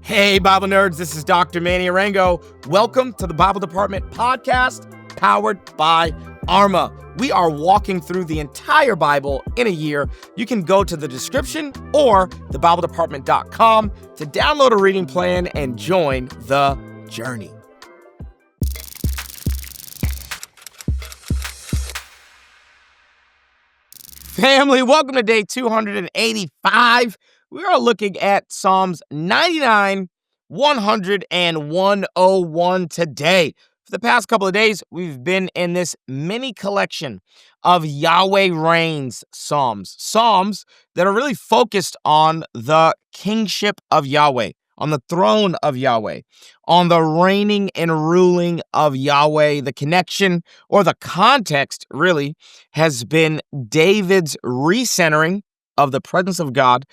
Hey, Bible nerds, this is Dr. Manny Arango. Welcome to the Bible Department podcast, powered by Arma. We are walking through the entire Bible in a year. You can go to the description or thebibledepartment.com to download a reading plan and join the journey. Family, welcome to day 285. We are looking at Psalms 99, 100, and 101 today. For the past couple of days, we've been in this mini collection of Yahweh reigns Psalms. Psalms that are really focused on the kingship of Yahweh, on the throne of Yahweh, on the reigning and ruling of Yahweh. The connection or the context really has been David's recentering of the presence of God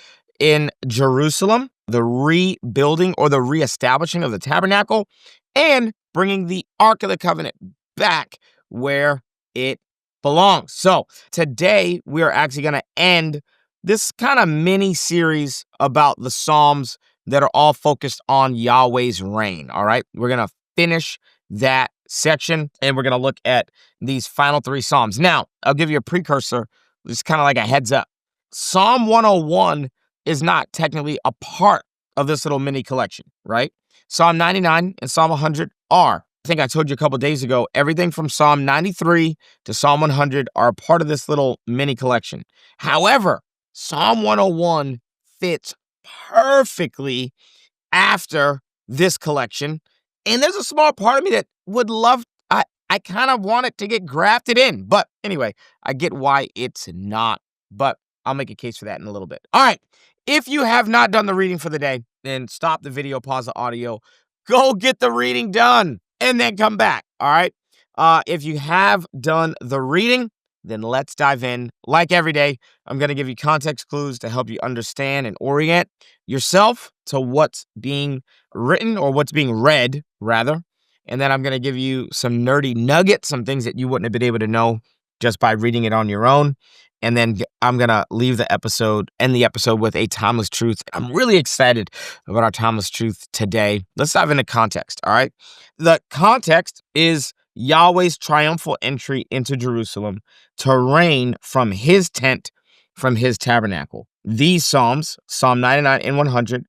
in Jerusalem, the rebuilding or the reestablishing of the tabernacle, and bringing the Ark of the Covenant back where it belongs. So today we are actually going to end this kind of mini series about the Psalms that are all focused on Yahweh's reign. All right, we're going to finish that section and we're going to look at these final three Psalms. Now, I'll give you a precursor, just kind of like a heads up. Psalm 101 is not technically a part of this little mini collection, right? Psalm 99 and Psalm 100 are. I think I told you a couple days ago, everything from Psalm 93 to Psalm 100 are a part of this little mini collection. However, Psalm 101 fits perfectly after this collection. And there's a small part of me that would love, I kind of want it to get grafted in. But anyway, I get why it's not. But I'll make a case for that in a little bit. All right. If you have not done the reading for the day, then stop the video, pause the audio, go get the reading done, and then come back. All right. If you have done the reading, then let's dive in. Like every day, I'm going to give you context clues to help you understand and orient yourself to what's being written or what's being read, rather. And then I'm going to give you some nerdy nuggets, some things that you wouldn't have been able to know just by reading it on your own. And then I'm going to end the episode with a timeless truth. I'm really excited about our timeless truth today. Let's dive into context, all right? The context is Yahweh's triumphal entry into Jerusalem to reign from his tent, from his tabernacle. These Psalms, Psalm 99 and 100,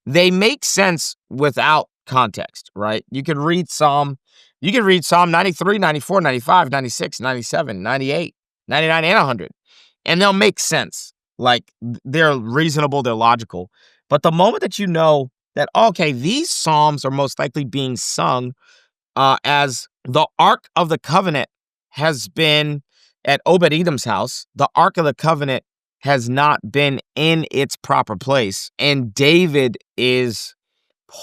they make sense without context, right? You could read Psalm 93, 94, 95, 96, 97, 98, 99, and 100. And they'll make sense. Like, they're reasonable, they're logical. But the moment that you know that, okay, these Psalms are most likely being sung as the Ark of the Covenant has been at Obed-Edom's house, the Ark of the Covenant has not been in its proper place. And David is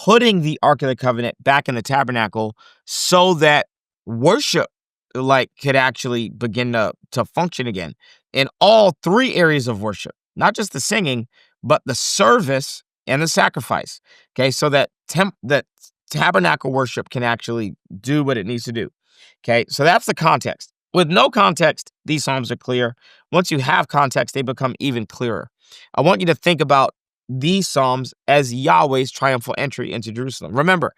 putting the Ark of the Covenant back in the tabernacle so that worship could actually begin to function again in all three areas of worship, not just the singing, but the service and the sacrifice. Okay, so that tabernacle worship can actually do what it needs to do. Okay, so that's the context. With no context, these Psalms are clear. Once you have context, they become even clearer. I want you to think about these Psalms as Yahweh's triumphal entry into Jerusalem. Remember,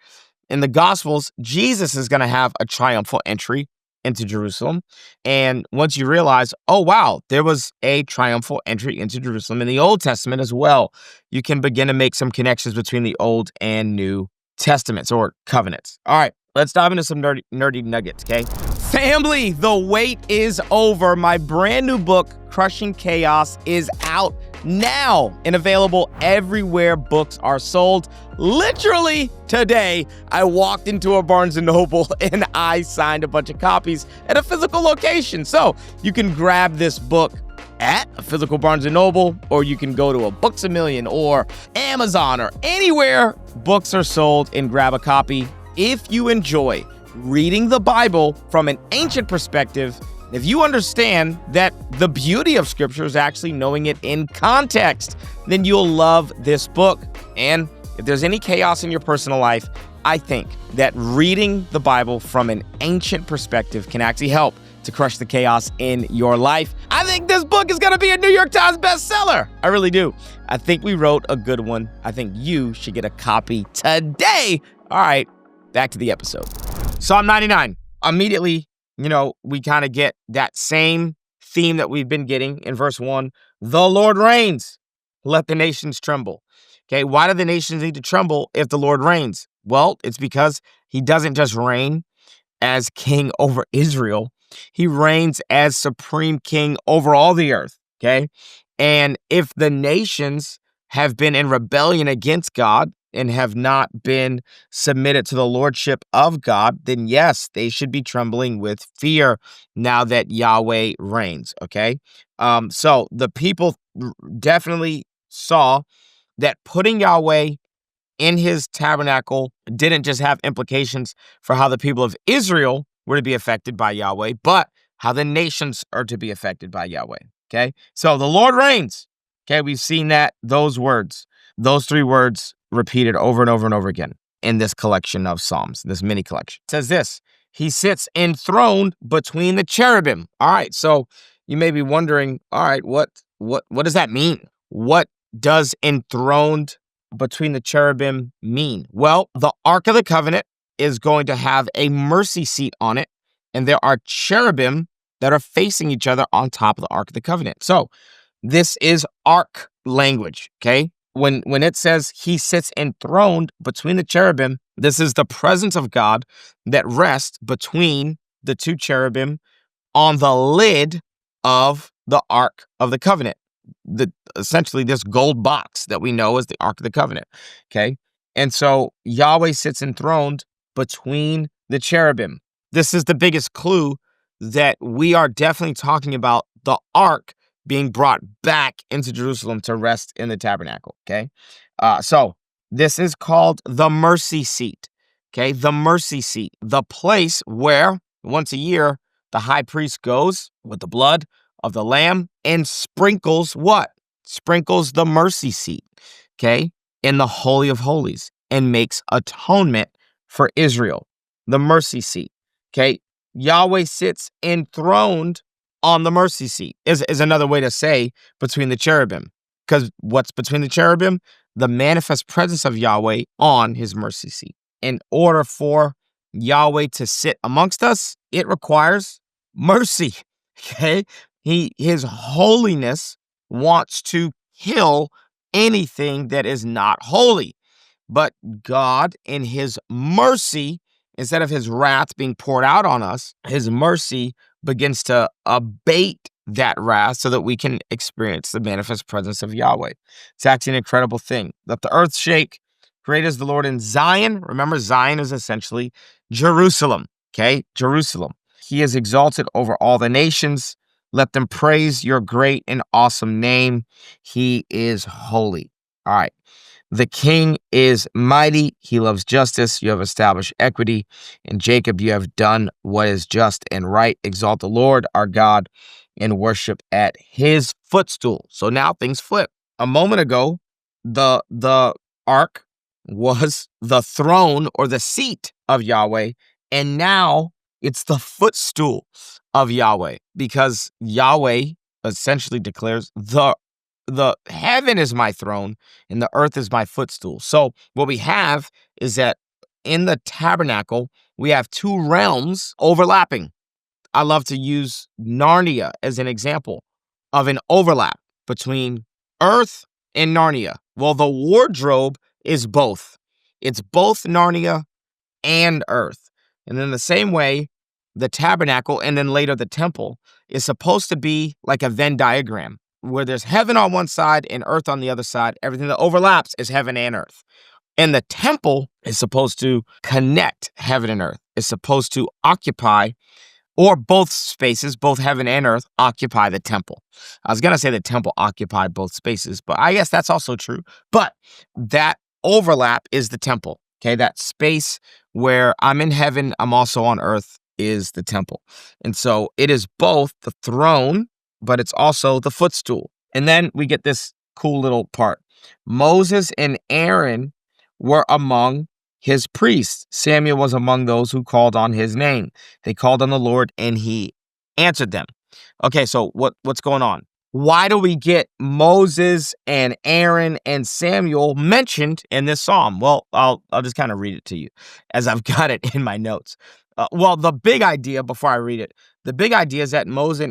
in the Gospels, Jesus is going to have a triumphal entry into Jerusalem. And once you realize, oh, wow, there was a triumphal entry into Jerusalem in the Old Testament as well, you can begin to make some connections between the Old and New Testaments or covenants. All right, let's dive into some nerdy nuggets, okay? Family, the wait is over. My brand new book, Crushing Chaos, is out now and available everywhere books are sold. Literally today, I walked into a Barnes & Noble and I signed a bunch of copies at a physical location. So you can grab this book at a physical Barnes & Noble, or you can go to a Books A Million or Amazon or anywhere books are sold and grab a copy. If you enjoy reading the Bible from an ancient perspective, if you understand that the beauty of Scripture is actually knowing it in context, then you'll love this book. And if there's any chaos in your personal life, I think that reading the Bible from an ancient perspective can actually help to crush the chaos in your life. I think this book is going to be a New York Times bestseller. I really do. I think we wrote a good one. I think you should get a copy today. All right, back to the episode. Psalm 99. Immediately, we kind of get that same theme that we've been getting in verse 1. The Lord reigns. Let the nations tremble. Okay, why do the nations need to tremble if the Lord reigns? Well, it's because he doesn't just reign as king over Israel. He reigns as supreme king over all the earth, okay? And if the nations have been in rebellion against God and have not been submitted to the lordship of God, then yes, they should be trembling with fear now that Yahweh reigns, okay? So the people definitely saw that putting Yahweh in his tabernacle didn't just have implications for how the people of Israel were to be affected by Yahweh, but how the nations are to be affected by Yahweh. Okay. So the Lord reigns. Okay. We've seen those three words repeated over and over and over again in this collection of Psalms, this mini collection. It says this: he sits enthroned between the cherubim. All right. So you may be wondering, all right, what does that mean? What does enthroned between the cherubim mean? Well, the Ark of the Covenant is going to have a mercy seat on it, and there are cherubim that are facing each other on top of the Ark of the Covenant. So this is Ark language, okay? When it says he sits enthroned between the cherubim, this is the presence of God that rests between the two cherubim on the lid of the Ark of the Covenant. Essentially this gold box that we know as the Ark of the Covenant, okay? And so Yahweh sits enthroned between the cherubim. This is the biggest clue that we are definitely talking about the Ark being brought back into Jerusalem to rest in the tabernacle, okay? So this is called the mercy seat, okay? The mercy seat, the place where once a year the high priest goes with the blood of the lamb and sprinkles what? Sprinkles the mercy seat, okay, in the Holy of Holies and makes atonement for Israel. The mercy seat, okay? Yahweh sits enthroned on the mercy seat is another way to say between the cherubim. Because what's between the cherubim? The manifest presence of Yahweh on his mercy seat. In order for Yahweh to sit amongst us, it requires mercy, okay? His holiness wants to kill anything that is not holy. But God, in his mercy, instead of his wrath being poured out on us, his mercy begins to abate that wrath so that we can experience the manifest presence of Yahweh. It's actually an incredible thing. Let the earth shake. Great is the Lord in Zion. Remember, Zion is essentially Jerusalem, okay? Jerusalem. He is exalted over all the nations. Let them praise your great and awesome name. He is holy. All right. The king is mighty. He loves justice. You have established equity. In Jacob, you have done what is just and right. Exalt the Lord, our God, and worship at his footstool. So now things flip. A moment ago, the ark was the throne or the seat of Yahweh. And now it's the footstool of Yahweh, because Yahweh essentially declares the heaven is my throne and the earth is my footstool. So what we have is that in the tabernacle, we have two realms overlapping. I love to use Narnia as an example of an overlap between earth and Narnia. Well, the wardrobe is both. It's both Narnia and earth. And in the same way, the tabernacle and then later the temple is supposed to be like a Venn diagram where there's heaven on one side and earth on the other side. Everything that overlaps is heaven and earth. And the temple is supposed to connect heaven and earth. It's supposed to occupy, or both spaces, both heaven and earth, occupy the temple. I was going to say the temple occupied both spaces, but I guess that's also true. But that overlap is the temple, okay? That space where I'm in heaven, I'm also on earth is the temple. And so it is both the throne, but it's also the footstool. And then we get this cool little part. Moses and Aaron were among his priests. Samuel was among those who called on his name. They called on the Lord and he answered them. Okay, so what's going on? Why do we get Moses and Aaron and Samuel mentioned in this psalm? Well, I'll just kind of read it to you as I've got it in my notes. Well, the big idea before I read it, the big idea is that Moses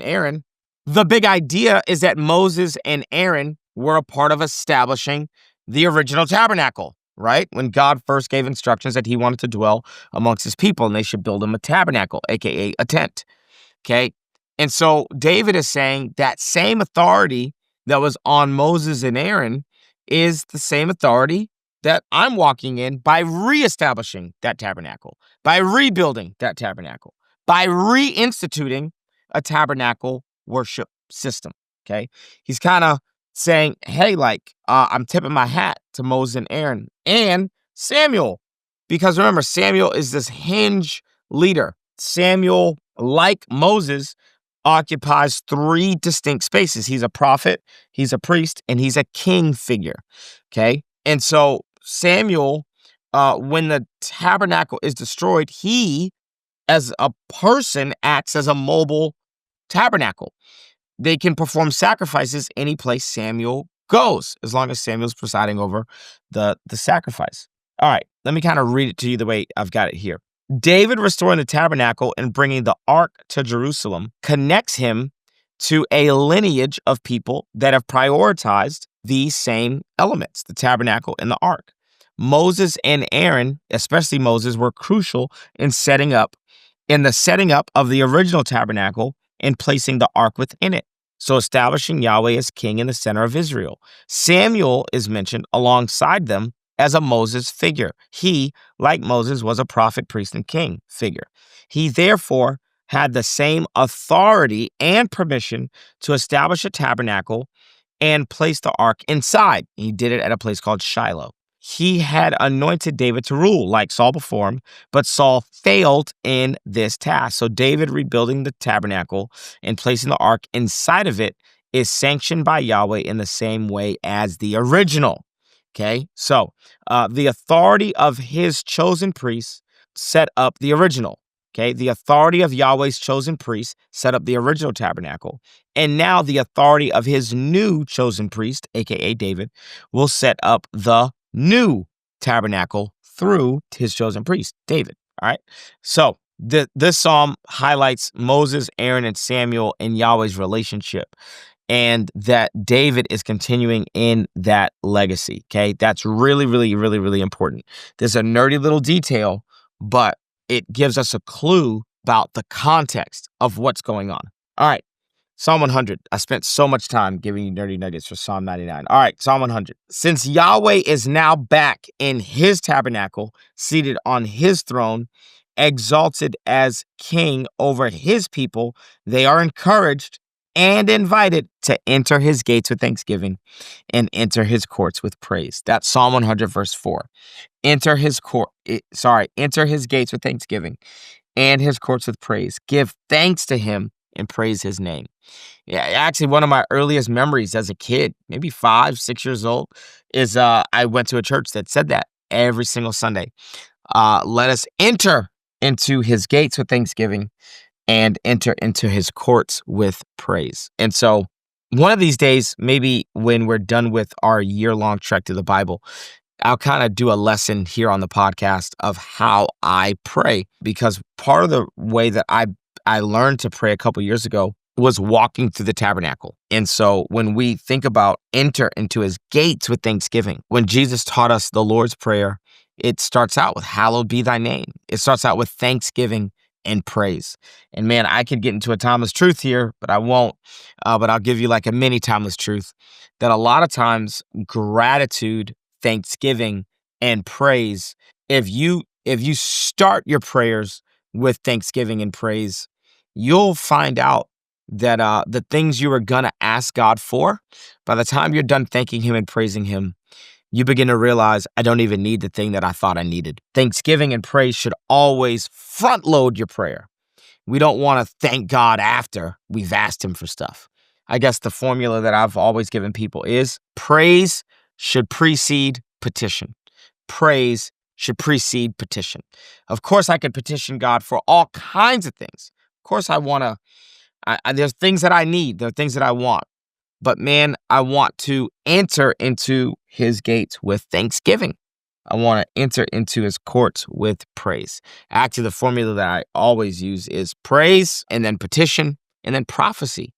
and Aaron were a part of establishing the original tabernacle, right? When God first gave instructions that he wanted to dwell amongst his people and they should build him a tabernacle, aka a tent. Okay. And so David is saying that same authority that was on Moses and Aaron is the same authority that I'm walking in by reestablishing that tabernacle, by rebuilding that tabernacle, by reinstituting a tabernacle worship system. Okay. He's kind of saying, hey, I'm tipping my hat to Moses and Aaron and Samuel, because remember, Samuel is this hinge leader. Samuel, like Moses, occupies three distinct spaces. He's a prophet, he's a priest, and he's a king figure. Okay. And so Samuel, when the tabernacle is destroyed, he, as a person, acts as a mobile tabernacle. They can perform sacrifices any place Samuel goes, as long as Samuel's presiding over the sacrifice. All right, let me kind of read it to you the way I've got it here. David restoring the tabernacle and bringing the ark to Jerusalem connects him to a lineage of people that have prioritized these same elements, the tabernacle and the ark. Moses and Aaron, especially Moses, were crucial in the setting up of the original tabernacle and placing the ark within it, so establishing Yahweh as king in the center of Israel. Samuel is mentioned alongside them as a Moses figure. He, like Moses, was a prophet, priest, and king figure. He therefore had the same authority and permission to establish a tabernacle and place the ark inside. He did it at a place called Shiloh. He had anointed David to rule like Saul before him, but Saul failed in this task. So David rebuilding the tabernacle and placing the ark inside of it is sanctioned by Yahweh in the same way as the original. Okay, so the authority of his chosen priests set up the original. Okay, the authority of Yahweh's chosen priests set up the original tabernacle. And now the authority of his new chosen priest, aka David, will set up the new tabernacle through his chosen priest, David. All right, so this psalm highlights Moses, Aaron, and Samuel and Yahweh's relationship, and that David is continuing in that legacy. Okay, that's really, really, really, really important. There's a nerdy little detail, but it gives us a clue about the context of what's going on. All right, Psalm 100. I spent so much time giving you nerdy nuggets for Psalm 99. All right, Psalm 100. Since Yahweh is now back in his tabernacle, seated on his throne, exalted as king over his people, they are encouraged and invited to enter his gates with thanksgiving and enter his courts with praise. That's Psalm 100, verse 4. Enter his gates with thanksgiving and his courts with praise. Give thanks to him and praise his name. Yeah, actually, one of my earliest memories as a kid, maybe 5, 6 years old, is I went to a church that said that every single Sunday. Let us enter into his gates with thanksgiving and enter into his courts with praise. And so one of these days, maybe when we're done with our year-long trek to the Bible, I'll kind of do a lesson here on the podcast of how I pray, because part of the way that I learned to pray a couple years ago was walking through the tabernacle. And so when we think about enter into his gates with thanksgiving, when Jesus taught us the Lord's Prayer, it starts out with hallowed be thy name. It starts out with thanksgiving and praise. And man, I could get into a timeless truth here, but I won't. But I'll give you like a mini timeless truth that a lot of times gratitude, thanksgiving, and praise, if you start your prayers with thanksgiving and praise, you'll find out that the things you were gonna ask God for, by the time you're done thanking him and praising him, you begin to realize, I don't even need the thing that I thought I needed. Thanksgiving and praise should always front load your prayer. We don't want to thank God after we've asked him for stuff. I guess the formula that I've always given people is praise should precede petition. Praise should precede petition. Of course, I could petition God for all kinds of things. Of course, I want to There's things that I need. There are things that I want. But man, I want to enter into his gates with thanksgiving. I want to enter into his courts with praise. Actually, the formula that I always use is praise and then petition and then prophecy.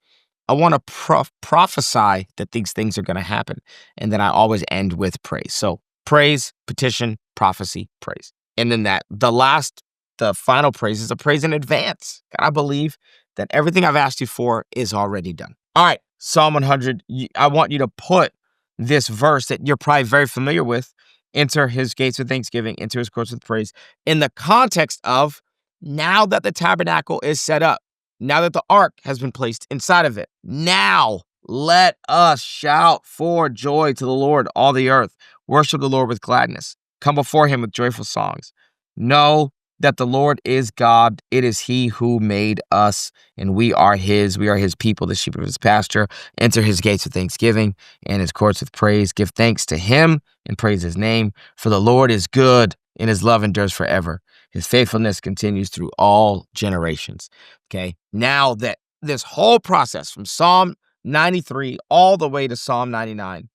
I want to prophesy that these things are going to happen. And then I always end with praise. So praise, petition, prophecy, praise. And then the final praise is a praise in advance. God, I believe that everything I've asked you for is already done. All right, Psalm 100. I want you to put this verse that you're probably very familiar with, enter his gates with thanksgiving, enter his courts with praise, in the context of now that the tabernacle is set up, now that the ark has been placed inside of it, now let us shout for joy to the Lord, all the earth. Worship the Lord with gladness. Come before him with joyful songs. Know that the Lord is God. It is he who made us, and we are his. We are his people, the sheep of his pasture. Enter his gates with thanksgiving and his courts with praise. Give thanks to him and praise his name. For the Lord is good, and his love endures forever. His faithfulness continues through all generations. Okay, now that this whole process from Psalm 93 all the way to Psalm 99,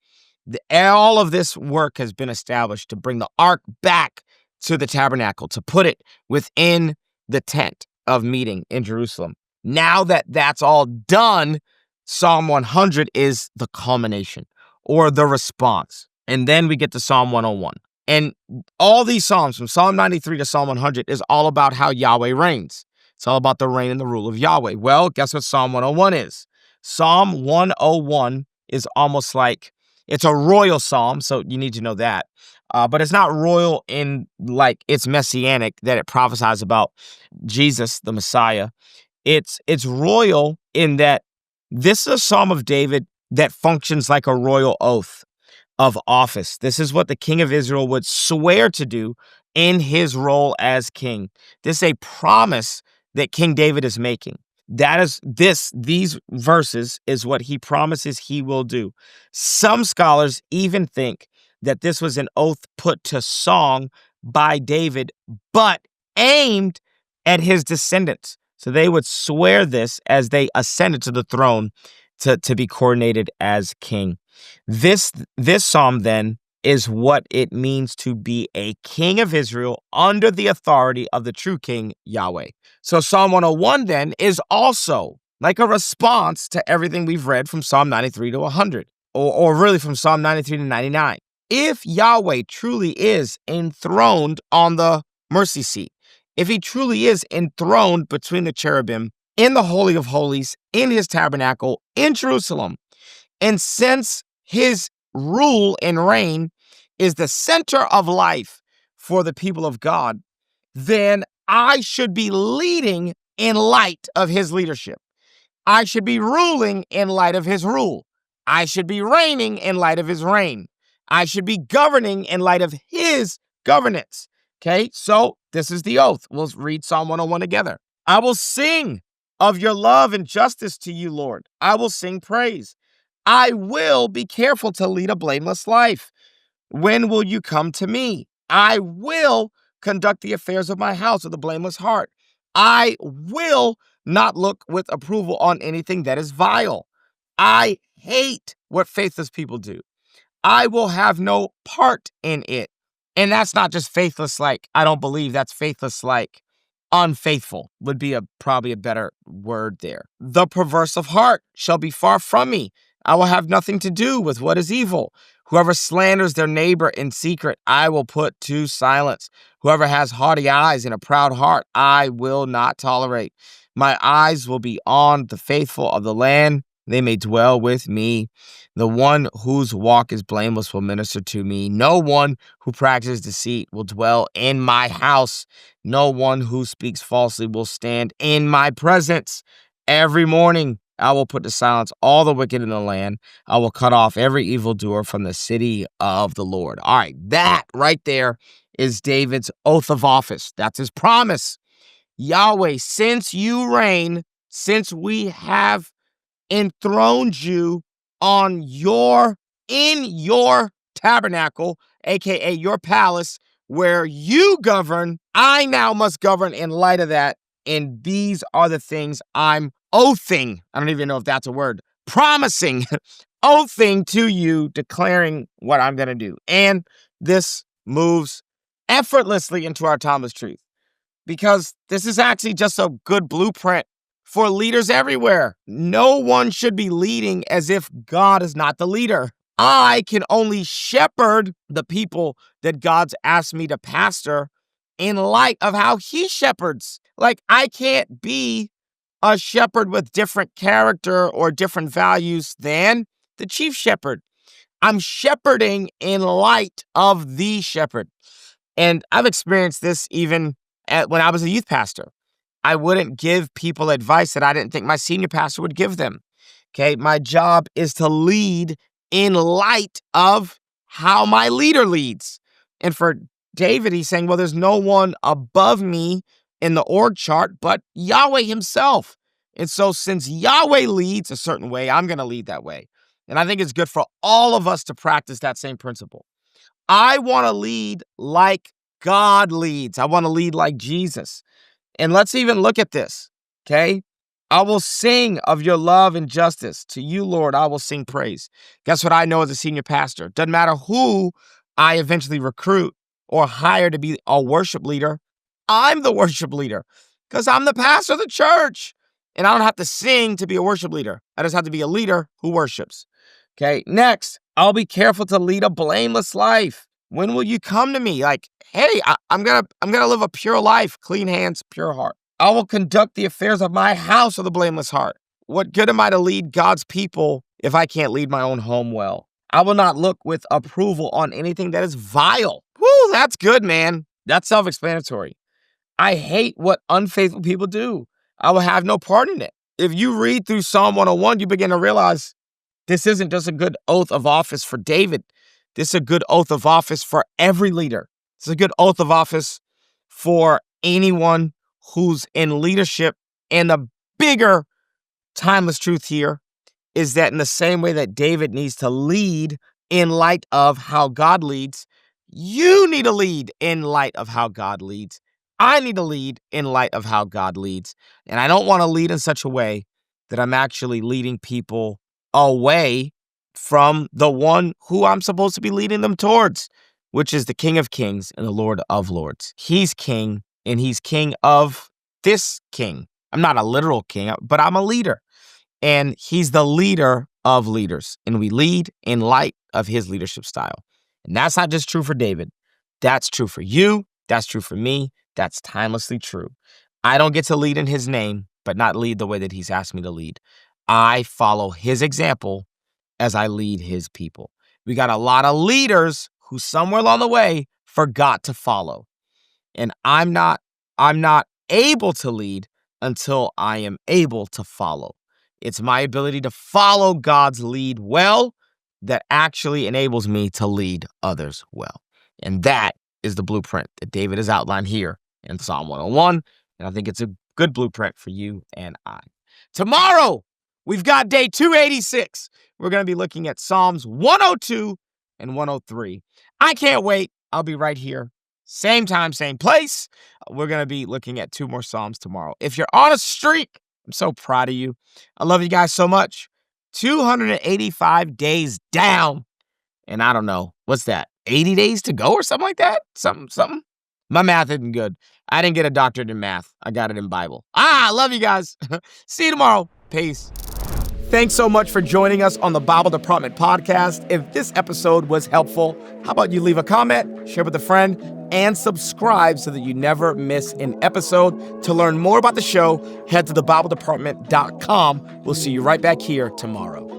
all of this work has been established to bring the ark back to the tabernacle, to put it within the tent of meeting in Jerusalem. Now that that's all done, Psalm 100 is the culmination or the response. And then we get to Psalm 101. And all these Psalms from Psalm 93 to Psalm 100 is all about how Yahweh reigns. It's all about the reign and the rule of Yahweh. Well, guess what Psalm 101 is? Psalm 101 is almost like, it's a royal psalm, so you need to know that. But it's not royal in like it's messianic, that it prophesies about Jesus, the Messiah. It's royal in that this is a psalm of David that functions like a royal oath of office. This is what the king of Israel would swear to do in his role as king. This is a promise that King David is making. These verses is what he promises he will do. Some scholars even think that this was an oath put to song by David, but aimed at his descendants. So they would swear this as they ascended to the throne to be coronated as king. This psalm then is what it means to be a king of Israel under the authority of the true king, Yahweh. So Psalm 101 then is also like a response to everything we've read from Psalm 93 to 100, or really from Psalm 93 to 99. If Yahweh truly is enthroned on the mercy seat, if he truly is enthroned between the cherubim in the Holy of Holies, in his tabernacle in Jerusalem, and since his rule and reign is the center of life for the people of God, then I should be leading in light of his leadership. I should be ruling in light of his rule. I should be reigning in light of his reign. I should be governing in light of his governance. Okay, so this is the oath. We'll read Psalm 101 together. I will sing of your love and justice to you, Lord. I will sing praise. I will be careful to lead a blameless life. When will you come to me? I will conduct the affairs of my house with a blameless heart. I will not look with approval on anything that is vile. I hate what faithless people do. I will have no part in it. And that's not just faithless like I don't believe. That's faithless like unfaithful would be probably a better word there. The perverse of heart shall be far from me. I will have nothing to do with what is evil. Whoever slanders their neighbor in secret, I will put to silence. Whoever has haughty eyes and a proud heart, I will not tolerate. My eyes will be on the faithful of the land. They may dwell with me. The one whose walk is blameless will minister to me. No one who practices deceit will dwell in my house. No one who speaks falsely will stand in my presence. Every morning I will put to silence all the wicked in the land. I will cut off every evildoer from the city of the Lord. All right, that right there is David's oath of office. That's his promise. Yahweh, since you reign, since we have enthroned you in your tabernacle, aka your palace, where you govern, I now must govern in light of that. And these are the things I'm oathing, I don't even know if that's a word, promising, oathing to you, declaring what I'm going to do. And this moves effortlessly into our timeless truth because this is actually just a good blueprint for leaders everywhere. No one should be leading as if God is not the leader. I can only shepherd the people that God's asked me to pastor in light of how he shepherds. Like, I can't be a shepherd with different character or different values than the chief shepherd. I'm shepherding in light of the shepherd. And I've experienced this even when I was a youth pastor. I wouldn't give people advice that I didn't think my senior pastor would give them. Okay, my job is to lead in light of how my leader leads. And for David, he's saying, well, there's no one above me in the org chart but Yahweh himself. And so since Yahweh leads a certain way, I'm going to lead that way. And I think it's good for all of us to practice that same principle. I want to lead like God leads. I want to lead like Jesus. And let's even look at this, okay? I will sing of your love and justice. To you, Lord, I will sing praise. Guess what I know as a senior pastor? Doesn't matter who I eventually recruit or hire to be a worship leader. I'm the worship leader because I'm the pastor of the church. And I don't have to sing to be a worship leader. I just have to be a leader who worships. Okay, next, I'll be careful to lead a blameless life. When will you come to me? Like, hey, I'm gonna live a pure life, clean hands, pure heart. I will conduct the affairs of my house with a blameless heart. What good am I to lead God's people if I can't lead my own home well? I will not look with approval on anything that is vile. Whoo, that's good, man. That's self-explanatory. I hate what unfaithful people do. I will have no part in it. If you read through Psalm 101, you begin to realize this isn't just a good oath of office for David. This is a good oath of office for every leader. It's a good oath of office for anyone who's in leadership. And the bigger timeless truth here is that in the same way that David needs to lead in light of how God leads, you need to lead in light of how God leads. I need to lead in light of how God leads. And I don't want to lead in such a way that I'm actually leading people away from the one who I'm supposed to be leading them towards, which is the King of Kings and the Lord of Lords. He's king, and he's king of this king. I'm not a literal king, but I'm a leader. And he's the leader of leaders. And we lead in light of his leadership style. And that's not just true for David. That's true for you. That's true for me. That's timelessly true. I don't get to lead in his name, but not lead the way that he's asked me to lead. I follow his example as I lead his people. We got a lot of leaders who somewhere along the way forgot to follow. And I'm not able to lead until I am able to follow. It's my ability to follow God's lead well that actually enables me to lead others well. And that is the blueprint that David has outlined here in Psalm 101. And I think it's a good blueprint for you and I. Tomorrow, we've got day 286. We're going to be looking at Psalms 102 and 103. I can't wait. I'll be right here. Same time, same place. We're going to be looking at 2 more Psalms tomorrow. If you're on a streak, I'm so proud of you. I love you guys so much. 285 days down. And I don't know, what's that? 80 days to go or something like that? Something. My math isn't good. I didn't get a doctorate in math. I got it in Bible. I love you guys. See you tomorrow. Peace. Thanks so much for joining us on the Bible Department podcast. If this episode was helpful, how about you leave a comment, share with a friend, and subscribe so that you never miss an episode. To learn more about the show, head to thebibledepartment.com. We'll see you right back here tomorrow.